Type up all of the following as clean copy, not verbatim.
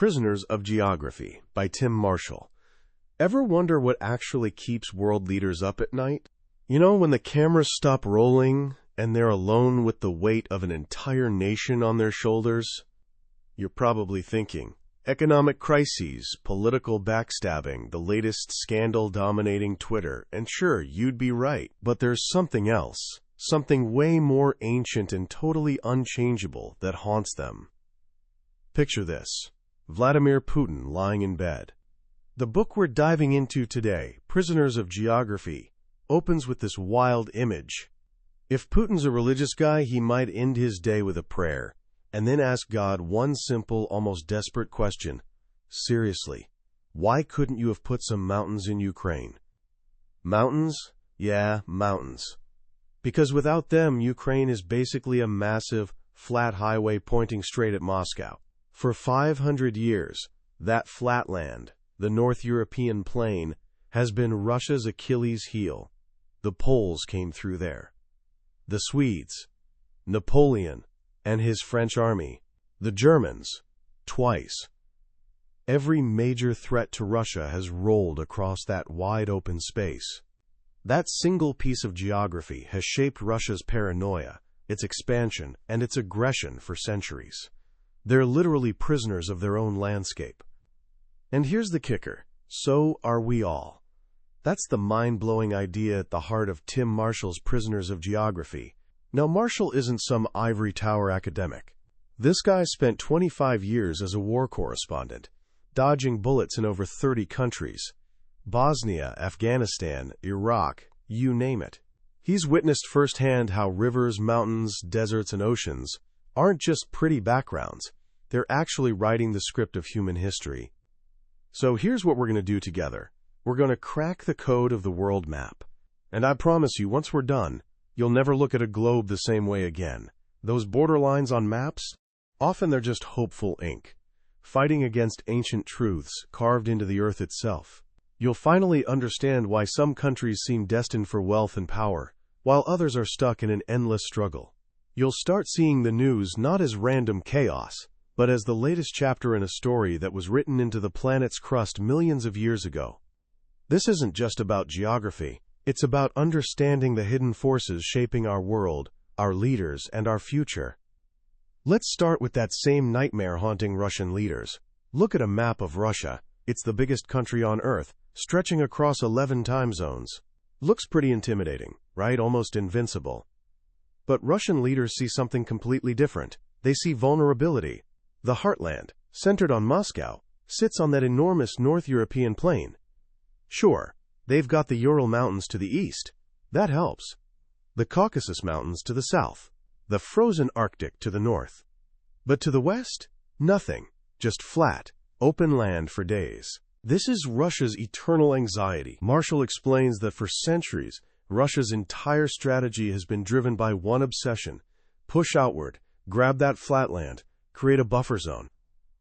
Prisoners of Geography by Tim Marshall. Ever wonder what actually keeps world leaders up at night? You know, when the cameras stop rolling and they're alone with the weight of an entire nation on their shoulders? You're probably thinking, economic crises, political backstabbing, the latest scandal dominating Twitter, and sure, you'd be right. But there's something else, something way more ancient and totally unchangeable that haunts them. Picture this. Vladimir Putin lying in bed. The book we're diving into today, Prisoners of Geography, opens with this wild image. If Putin's a religious guy, he might end his day with a prayer, and then ask God one simple, almost desperate question. Seriously, why couldn't you have put some mountains in Ukraine? Mountains? Yeah, mountains. Because without them, Ukraine is basically a massive, flat highway pointing straight at Moscow. For 500 years, that flatland, the North European plain, has been Russia's Achilles heel. The Poles came through there. The Swedes, Napoleon, and his French army. The Germans, twice. Every major threat to Russia has rolled across that wide-open space. That single piece of geography has shaped Russia's paranoia, its expansion, and its aggression for centuries. They're literally prisoners of their own landscape. And here's the kicker. So are we all. That's the mind-blowing idea at the heart of Tim Marshall's Prisoners of Geography. Now, Marshall isn't some ivory tower academic. This guy spent 25 years as a war correspondent, dodging bullets in over 30 countries. Bosnia, Afghanistan, Iraq, you name it. He's witnessed firsthand how rivers, mountains, deserts, and oceans aren't just pretty backgrounds. They're actually writing the script of human history. So here's what we're going to do together. We're going to crack the code of the world map. And I promise you, once we're done, you'll never look at a globe the same way again. Those borderlines on maps, often they're just hopeful ink, fighting against ancient truths carved into the earth itself. You'll finally understand why some countries seem destined for wealth and power, while others are stuck in an endless struggle. You'll start seeing the news not as random chaos, but as the latest chapter in a story that was written into the planet's crust millions of years ago. This isn't just about geography. It's about understanding the hidden forces shaping our world, our leaders, and our future. Let's start with that same nightmare haunting Russian leaders. Look at a map of Russia. It's the biggest country on Earth, stretching across 11 time zones. Looks pretty intimidating, right? Almost invincible. But Russian leaders see something completely different. They see vulnerability. The heartland, centered on Moscow, sits on that enormous North European plain. Sure, they've got the Ural Mountains to the east. That helps. The Caucasus Mountains to the south. The frozen Arctic to the north. But to the west, nothing. Just flat, open land for days. This is Russia's eternal anxiety. Marshall explains that for centuries, Russia's entire strategy has been driven by one obsession: push outward, grab that flatland, create a buffer zone.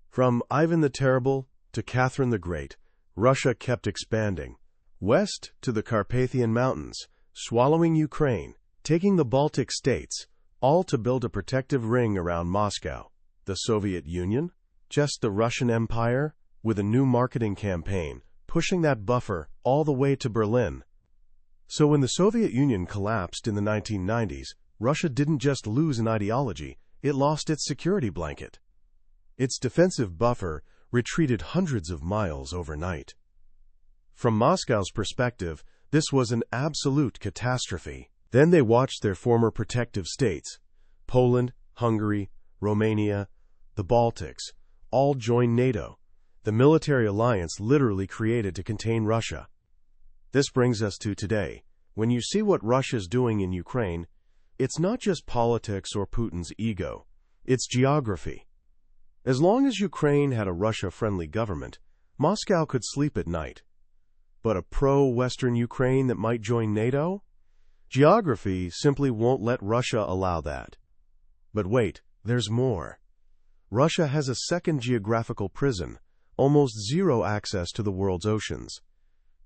From Ivan the Terrible to Catherine the Great, Russia kept expanding. West to the Carpathian Mountains, swallowing Ukraine, taking the Baltic states, all to build a protective ring around Moscow. The Soviet Union? Just the Russian Empire, with a new marketing campaign, pushing that buffer all the way to Berlin. So when the Soviet Union collapsed in the 1990s, Russia didn't just lose an ideology, it lost its security blanket. Its defensive buffer retreated hundreds of miles overnight. From Moscow's perspective, this was an absolute catastrophe. Then they watched their former protective states, Poland, Hungary, Romania, the Baltics, all join NATO, the military alliance literally created to contain Russia. This brings us to today. When you see what Russia's doing in Ukraine, it's not just politics or Putin's ego. It's geography. As long as Ukraine had a Russia-friendly government, Moscow could sleep at night. But a pro-Western Ukraine that might join NATO? Geography simply won't let Russia allow that. But wait, there's more. Russia has a second geographical prison, almost zero access to the world's oceans.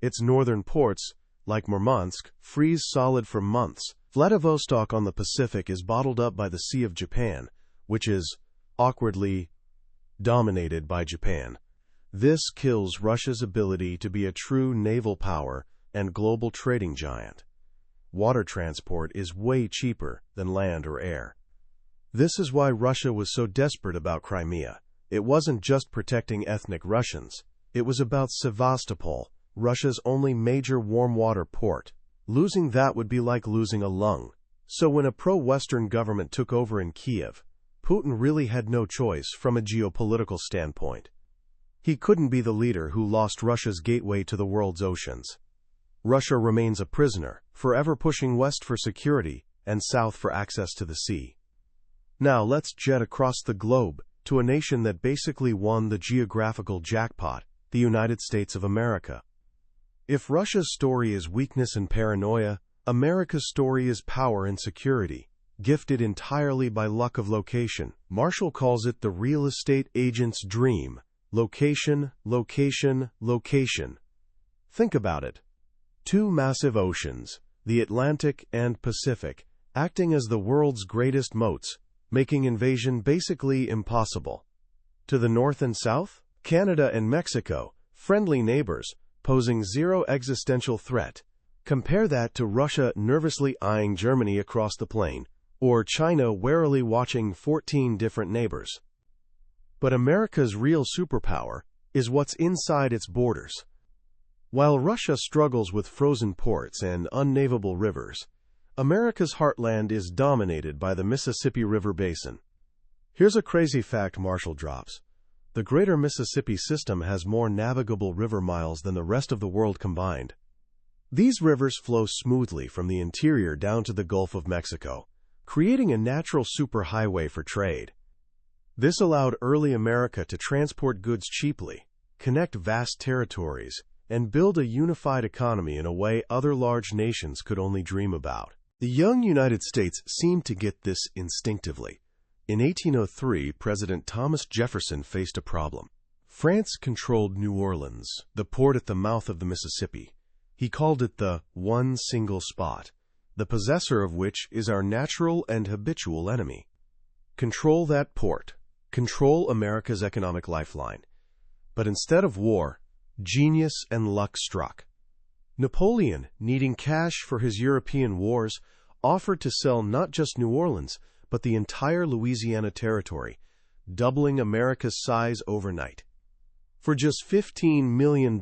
Its northern ports, like Murmansk, freeze solid for months. Vladivostok on the Pacific is bottled up by the Sea of Japan, which is, awkwardly, dominated by Japan. This kills Russia's ability to be a true naval power and global trading giant. Water transport is way cheaper than land or air. This is why Russia was so desperate about Crimea. It wasn't just protecting ethnic Russians. It was about Sevastopol, Russia's only major warm-water port. Losing that would be like losing a lung. So when a pro-Western government took over in Kiev, Putin really had no choice from a geopolitical standpoint. He couldn't be the leader who lost Russia's gateway to the world's oceans. Russia remains a prisoner, forever pushing west for security and south for access to the sea. Now let's jet across the globe to a nation that basically won the geographical jackpot, the United States of America. If Russia's story is weakness and paranoia, America's story is power and security, gifted entirely by luck of location. Marshall calls it the real estate agent's dream. Location, location, location. Think about it. Two massive oceans, the Atlantic and Pacific, acting as the world's greatest moats, making invasion basically impossible. To the north and south, Canada and Mexico, friendly neighbors, posing zero existential threat. Compare that to Russia nervously eyeing Germany across the plain, or China warily watching 14 different neighbors. But America's real superpower is what's inside its borders. While Russia struggles with frozen ports and unnavigable rivers, America's heartland is dominated by the Mississippi River Basin. Here's a crazy fact Marshall drops. The greater Mississippi system has more navigable river miles than the rest of the world combined. These rivers flow smoothly from the interior down to the Gulf of Mexico, creating a natural superhighway for trade. This allowed early America to transport goods cheaply, connect vast territories, and build a unified economy in a way other large nations could only dream about. The young United States seemed to get this instinctively. In 1803, President Thomas Jefferson faced a problem. France controlled New Orleans, the port at the mouth of the Mississippi. He called it the one single spot, the possessor of which is our natural and habitual enemy. Control that port. Control America's economic lifeline. But instead of war, genius and luck struck. Napoleon, needing cash for his European wars, offered to sell not just New Orleans, but the entire Louisiana territory, doubling America's size overnight. For just $15 million,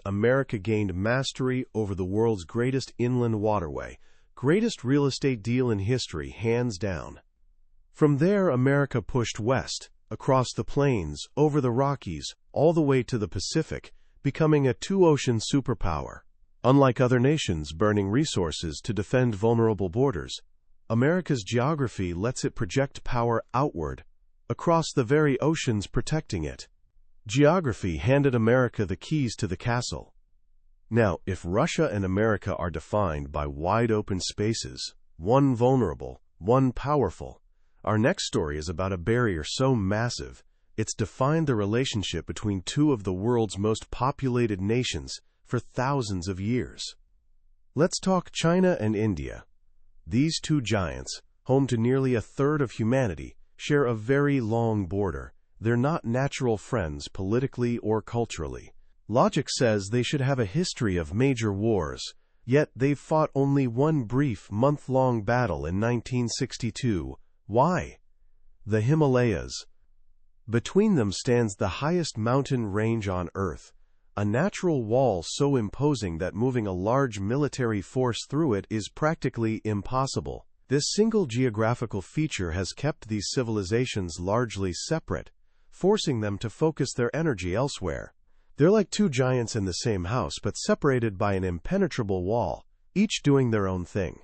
America gained mastery over the world's greatest inland waterway, greatest real estate deal in history, hands down. From there, America pushed west, across the plains, over the Rockies, all the way to the Pacific, becoming a two-ocean superpower. Unlike other nations burning resources to defend vulnerable borders, America's geography lets it project power outward, across the very oceans protecting it. Geography handed America the keys to the castle. Now, if Russia and America are defined by wide-open spaces, one vulnerable, one powerful, our next story is about a barrier so massive, it's defined the relationship between two of the world's most populated nations for thousands of years. Let's talk China and India. These two giants, home to nearly a third of humanity, share a very long border. They're not natural friends politically or culturally. Logic says they should have a history of major wars, yet they've fought only one brief month-long battle in 1962. Why? The Himalayas. Between them stands the highest mountain range on Earth, a natural wall so imposing that moving a large military force through it is practically impossible. This single geographical feature has kept these civilizations largely separate, forcing them to focus their energy elsewhere. They're like two giants in the same house but separated by an impenetrable wall, each doing their own thing.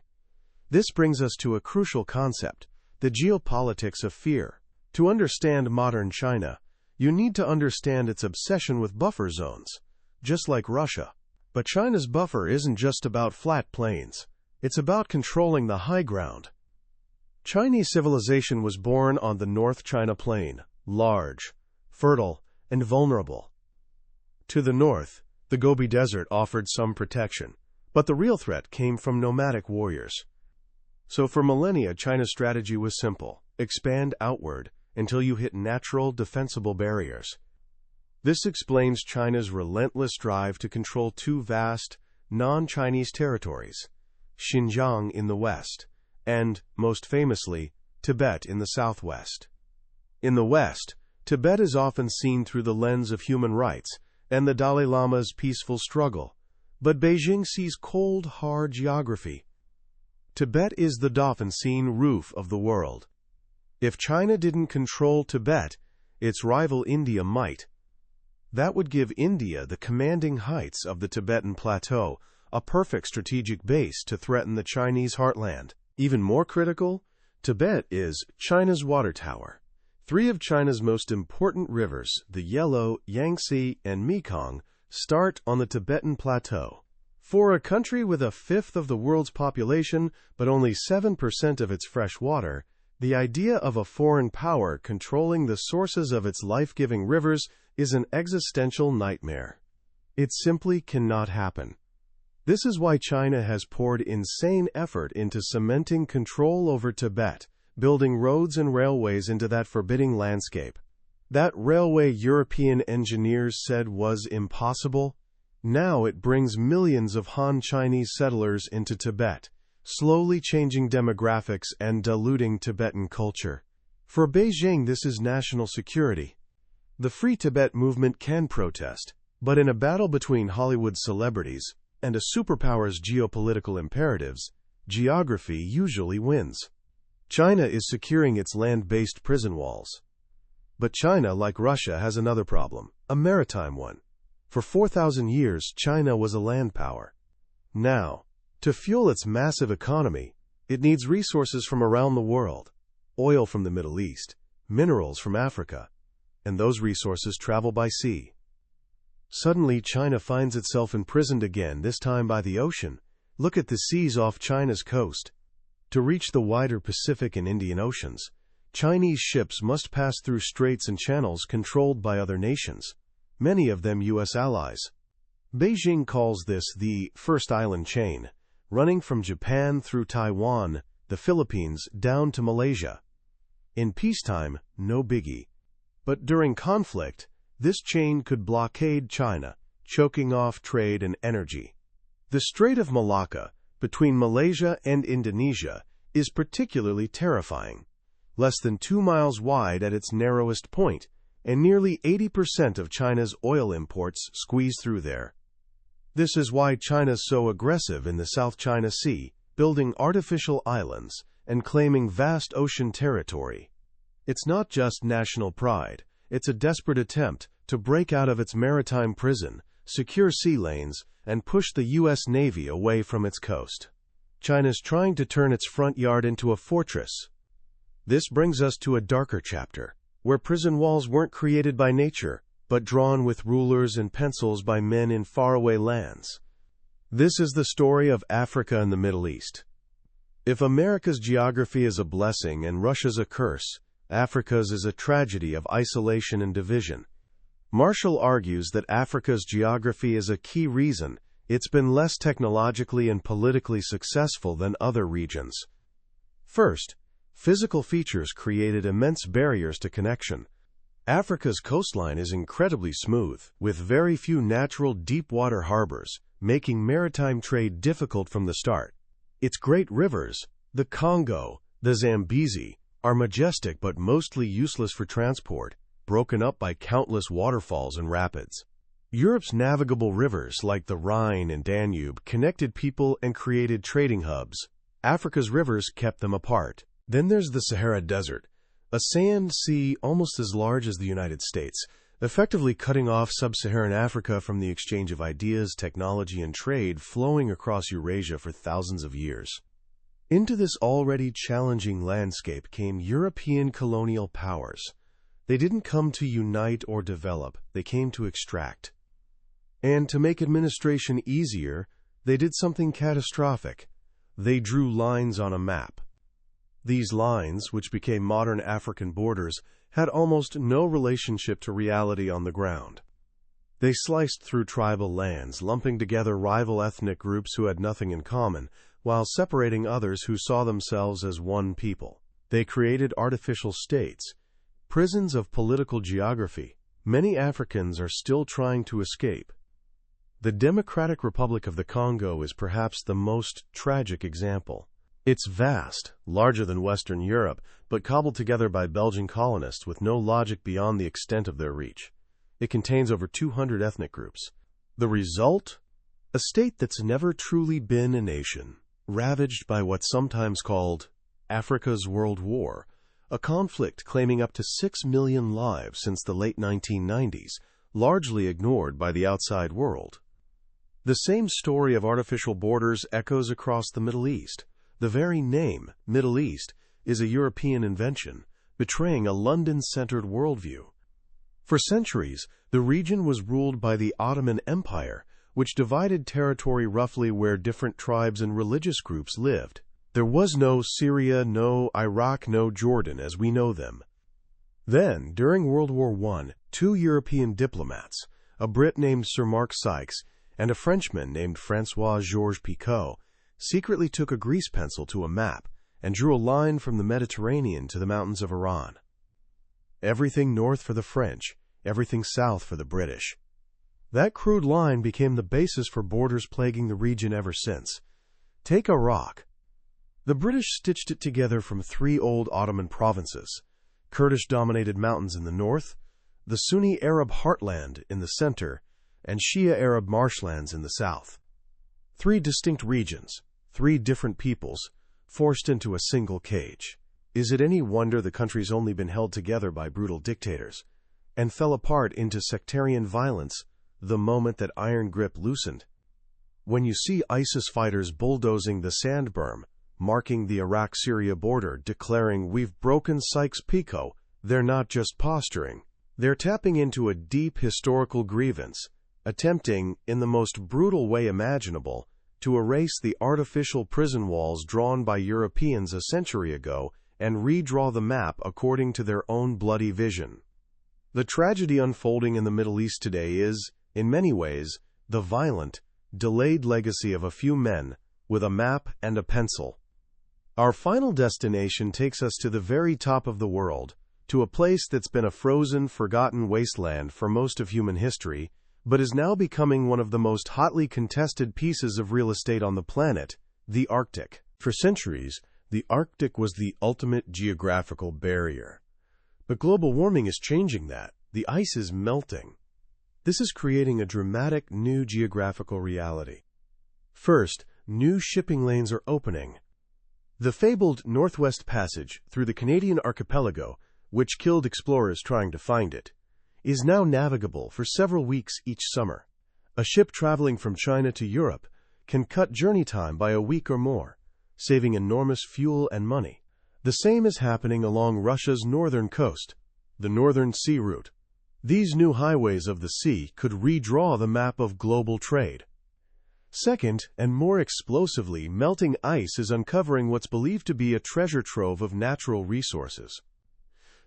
This brings us to a crucial concept, the geopolitics of fear. To understand modern China, you need to understand its obsession with buffer zones, just like Russia. But China's buffer isn't just about flat plains. It's about controlling the high ground. Chinese civilization was born on the North China Plain, large, fertile, and vulnerable. To the north, the Gobi Desert offered some protection, but the real threat came from nomadic warriors. So for millennia, China's strategy was simple: expand outward until you hit natural, defensible barriers. This explains China's relentless drive to control two vast, non-Chinese territories, Xinjiang in the west, and, most famously, Tibet in the southwest. In the west, Tibet is often seen through the lens of human rights and the Dalai Lama's peaceful struggle, but Beijing sees cold, hard geography. Tibet is the Dauphin roof of the world. If China didn't control Tibet, its rival India might. That would give India the commanding heights of the Tibetan Plateau, a perfect strategic base to threaten the Chinese heartland. Even more critical, Tibet is China's water tower. Three of China's most important rivers, the Yellow, Yangtze, and Mekong, start on the Tibetan Plateau. For a country with a fifth of the world's population, but only 7% of its fresh water, the idea of a foreign power controlling the sources of its life-giving rivers is an existential nightmare. It simply cannot happen. This is why China has poured insane effort into cementing control over Tibet, building roads and railways into that forbidding landscape. That railway European engineers said was impossible. Now it brings millions of Han Chinese settlers into Tibet, slowly changing demographics and diluting Tibetan culture. For Beijing, this is national security. The Free Tibet movement can protest, but in a battle between Hollywood celebrities and a superpower's geopolitical imperatives, geography usually wins. China is securing its land-based prison walls. But China, like Russia, has another problem, a maritime one. For 4,000 years, China was a land power. Now, to fuel its massive economy, it needs resources from around the world, oil from the Middle East, minerals from Africa, and those resources travel by sea. Suddenly, China finds itself imprisoned again, this time by the ocean. Look at the seas off China's coast. To reach the wider Pacific and Indian Oceans, Chinese ships must pass through straits and channels controlled by other nations, many of them U.S. allies. Beijing calls this the First Island Chain, running from Japan through Taiwan, the Philippines, down to Malaysia. In peacetime, no biggie. But during conflict, this chain could blockade China, choking off trade and energy. The Strait of Malacca, between Malaysia and Indonesia, is particularly terrifying. Less than 2 miles wide at its narrowest point, and nearly 80% of China's oil imports squeeze through there. This is why China's so aggressive in the South China Sea, building artificial islands and claiming vast ocean territory. It's not just national pride, it's a desperate attempt to break out of its maritime prison, secure sea lanes, and push the U.S. Navy away from its coast. China's trying to turn its front yard into a fortress. This brings us to a darker chapter, where prison walls weren't created by nature, but drawn with rulers and pencils by men in faraway lands. This is the story of Africa and the Middle East. If America's geography is a blessing and Russia's a curse, Africa's is a tragedy of isolation and division. Marshall argues that Africa's geography is a key reason it's been less technologically and politically successful than other regions. First, physical features created immense barriers to connection. Africa's coastline is incredibly smooth, with very few natural deep-water harbors, making maritime trade difficult from the start. Its great rivers, the Congo, the Zambezi, are majestic but mostly useless for transport, broken up by countless waterfalls and rapids. Europe's navigable rivers like the Rhine and Danube connected people and created trading hubs. Africa's rivers kept them apart. Then there's the Sahara Desert, a sand sea almost as large as the United States, effectively cutting off sub-Saharan Africa from the exchange of ideas, technology, and trade flowing across Eurasia for thousands of years. Into this already challenging landscape came European colonial powers. They didn't come to unite or develop, they came to extract. And to make administration easier, they did something catastrophic. They drew lines on a map. These lines, which became modern African borders, had almost no relationship to reality on the ground. They sliced through tribal lands, lumping together rival ethnic groups who had nothing in common, while separating others who saw themselves as one people. They created artificial states, prisons of political geography, many Africans are still trying to escape. The Democratic Republic of the Congo is perhaps the most tragic example. It's vast, larger than Western Europe, but cobbled together by Belgian colonists with no logic beyond the extent of their reach. It contains over 200 ethnic groups. The result? A state that's never truly been a nation, ravaged by what's sometimes called Africa's World War, a conflict claiming up to 6 million lives since the late 1990s, largely ignored by the outside world. The same story of artificial borders echoes across the Middle East. The very name, Middle East, is a European invention, betraying a London-centered worldview. For centuries, the region was ruled by the Ottoman Empire, which divided territory roughly where different tribes and religious groups lived. There was no Syria, no Iraq, no Jordan as we know them. Then, during World War I, two European diplomats, a Brit named Sir Mark Sykes and a Frenchman named François-Georges Picot, secretly took a grease pencil to a map and drew a line from the Mediterranean to the mountains of Iran. Everything north for the French, everything south for the British. That crude line became the basis for borders plaguing the region ever since. Take Iraq. The British stitched it together from three old Ottoman provinces: Kurdish-dominated mountains in the north, the Sunni Arab heartland in the center, and Shia Arab marshlands in the south. Three distinct regions, three different peoples, forced into a single cage. Is it any wonder the country's only been held together by brutal dictators, and fell apart into sectarian violence the moment that iron grip loosened? When you see ISIS fighters bulldozing the sand berm, marking the Iraq-Syria border, declaring, "We've broken Sykes-Picot," they're not just posturing. They're tapping into a deep historical grievance, attempting, in the most brutal way imaginable, to erase the artificial prison walls drawn by Europeans a century ago and redraw the map according to their own bloody vision. The tragedy unfolding in the Middle East today is, in many ways, the violent, delayed legacy of a few men with a map and a pencil. Our final destination takes us to the very top of the world, to a place that's been a frozen, forgotten wasteland for most of human history, but is now becoming one of the most hotly contested pieces of real estate on the planet, the Arctic. For centuries, the Arctic was the ultimate geographical barrier. But global warming is changing that. The ice is melting. This is creating a dramatic new geographical reality. First, new shipping lanes are opening. The fabled Northwest Passage through the Canadian archipelago, which killed explorers trying to find it, is now navigable for several weeks each summer. A ship traveling from China to Europe can cut journey time by a week or more, saving enormous fuel and money. The same is happening along Russia's northern coast, the Northern Sea Route. These new highways of the sea could redraw the map of global trade. Second, and more explosively, melting ice is uncovering what's believed to be a treasure trove of natural resources.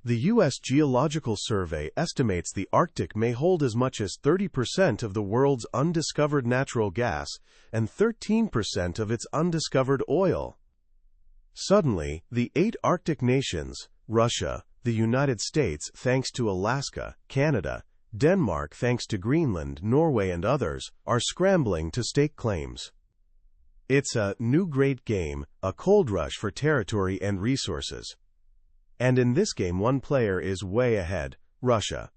The U.S. Geological Survey estimates the Arctic may hold as much as 30% of the world's undiscovered natural gas and 13% of its undiscovered oil. Suddenly, the 8 Arctic nations, Russia, the United States thanks to Alaska, Canada, Denmark thanks to Greenland, Norway and others, are scrambling to stake claims. It's a new great game, a cold rush for territory and resources. And in this game one player is way ahead, Russia.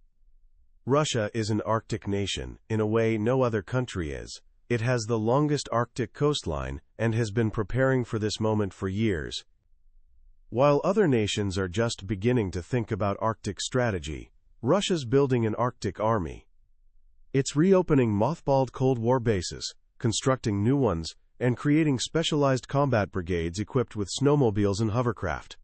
Russia is an Arctic nation, in a way no other country is. It has the longest Arctic coastline and has been preparing for this moment for years. While other nations are just beginning to think about Arctic strategy, Russia's building an Arctic army. It's reopening mothballed Cold War bases, constructing new ones, and creating specialized combat brigades equipped with snowmobiles and hovercraft.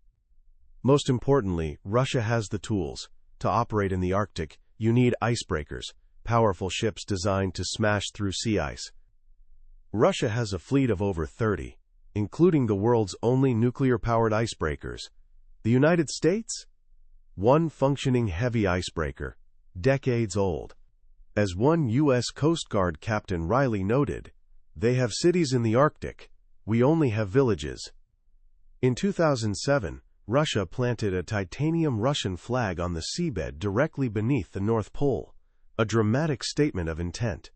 Most importantly, Russia has the tools. To operate in the Arctic, you need icebreakers, powerful ships designed to smash through sea ice. Russia has a fleet of over 30, including the world's only nuclear-powered icebreakers. The United States? One functioning heavy icebreaker, decades old. As one U.S. Coast Guard Captain Riley noted, "They have cities in the Arctic. We only have villages." In 2007, Russia planted a titanium Russian flag on the seabed directly beneath the North Pole, a dramatic statement of intent.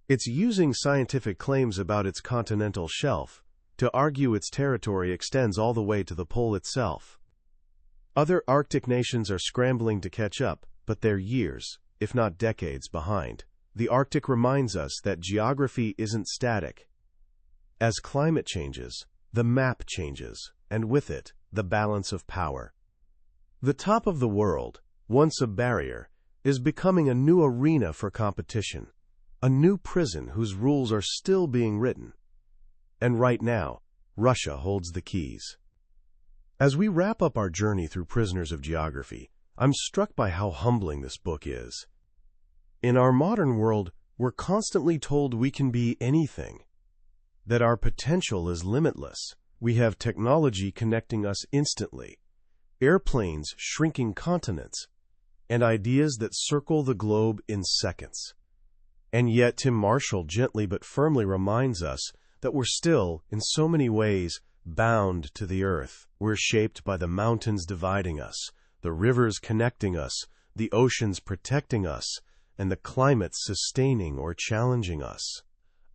It's using scientific claims about its continental shelf to argue its territory extends all the way to the pole itself. Other Arctic nations are scrambling to catch up, but they're years, if not decades, behind. The Arctic reminds us that geography isn't static. As climate changes, the map changes, and with it, the balance of power. The top of the world, once a barrier, is becoming a new arena for competition, a new prison whose rules are still being written. And right now, Russia holds the keys. As we wrap up our journey through Prisoners of Geography, I'm struck by how humbling this book is. In our modern world, we're constantly told we can be anything, that our potential is limitless. We have technology connecting us instantly, airplanes shrinking continents, and ideas that circle the globe in seconds. And yet Tim Marshall gently but firmly reminds us that we're still, in so many ways, bound to the earth. We're shaped by the mountains dividing us, the rivers connecting us, the oceans protecting us, and the climates sustaining or challenging us.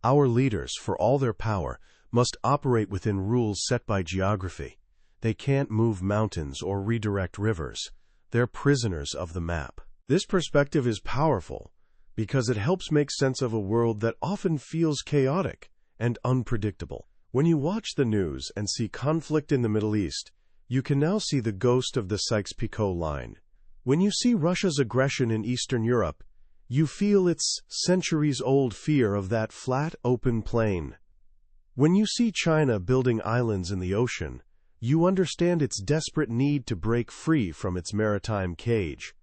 Our leaders, for all their power, must operate within rules set by geography. They can't move mountains or redirect rivers. They're prisoners of the map. This perspective is powerful because it helps make sense of a world that often feels chaotic and unpredictable. When you watch the news and see conflict in the Middle East, you can now see the ghost of the Sykes-Picot line. When you see Russia's aggression in Eastern Europe, you feel its centuries-old fear of that flat, open plain. When you see China building islands in the ocean, you understand its desperate need to break free from its maritime cage.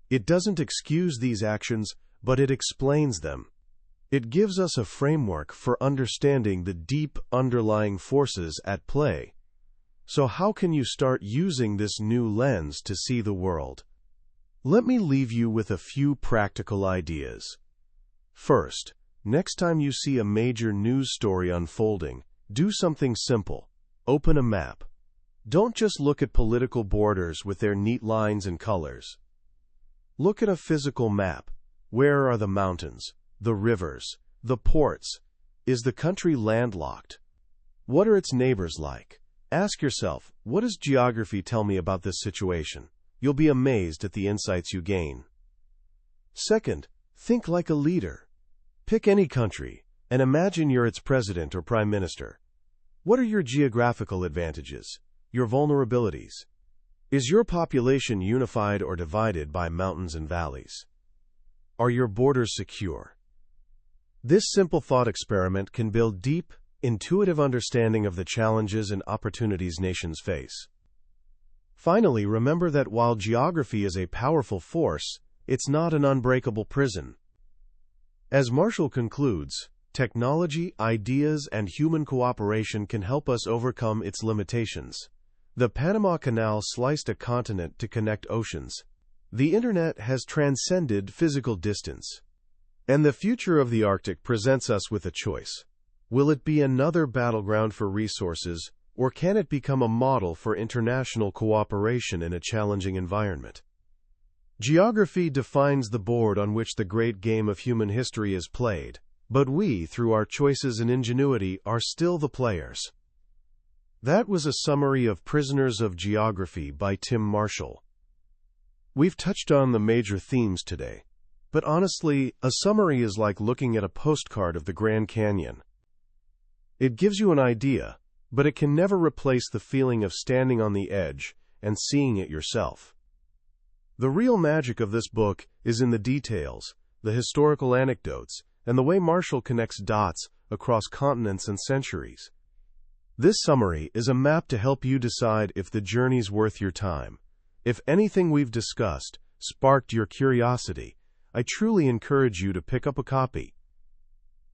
It doesn't excuse these actions, but it explains them. It gives us a framework for understanding the deep underlying forces at play. So how can you start using this new lens to see the world? Let me leave you with a few practical ideas. First, next time you see a major news story unfolding, do something simple. Open a map. Don't just look at political borders with their neat lines and colors. Look at a physical map. Where are the mountains, the rivers, the ports? Is the country landlocked? What are its neighbors like? Ask yourself, what does geography tell me about this situation? You'll be amazed at the insights you gain. Second, think like a leader. Pick any country and imagine you're its president or prime minister. What are your geographical advantages, your vulnerabilities? Is your population unified or divided by mountains and valleys? Are your borders secure? This simple thought experiment can build deep, intuitive understanding of the challenges and opportunities nations face. Finally, remember that while geography is a powerful force, it's not an unbreakable prison. As Marshall concludes, technology, ideas, and human cooperation can help us overcome its limitations. The Panama Canal sliced a continent to connect oceans. The Internet has transcended physical distance. And the future of the Arctic presents us with a choice. Will it be another battleground for resources, or can it become a model for international cooperation in a challenging environment? Geography defines the board on which the great game of human history is played, but we, through our choices and ingenuity, are still the players. That was a summary of Prisoners of Geography by Tim Marshall. We've touched on the major themes today, but honestly, a summary is like looking at a postcard of the Grand Canyon. It gives you an idea, but it can never replace the feeling of standing on the edge and seeing it yourself. The real magic of this book is in the details, the historical anecdotes, and the way Marshall connects dots across continents and centuries. This summary is a map to help you decide if the journey's worth your time. If anything we've discussed sparked your curiosity, I truly encourage you to pick up a copy.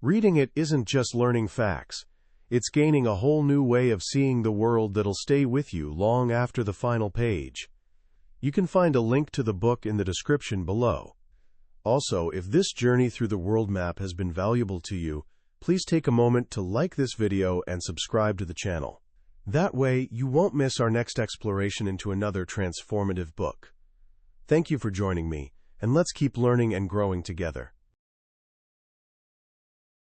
Reading it isn't just learning facts. It's gaining a whole new way of seeing the world that'll stay with you long after the final page. You can find a link to the book in the description below. Also, if this journey through the world map has been valuable to you, please take a moment to like this video and subscribe to the channel. That way, you won't miss our next exploration into another transformative book. Thank you for joining me, and let's keep learning and growing together.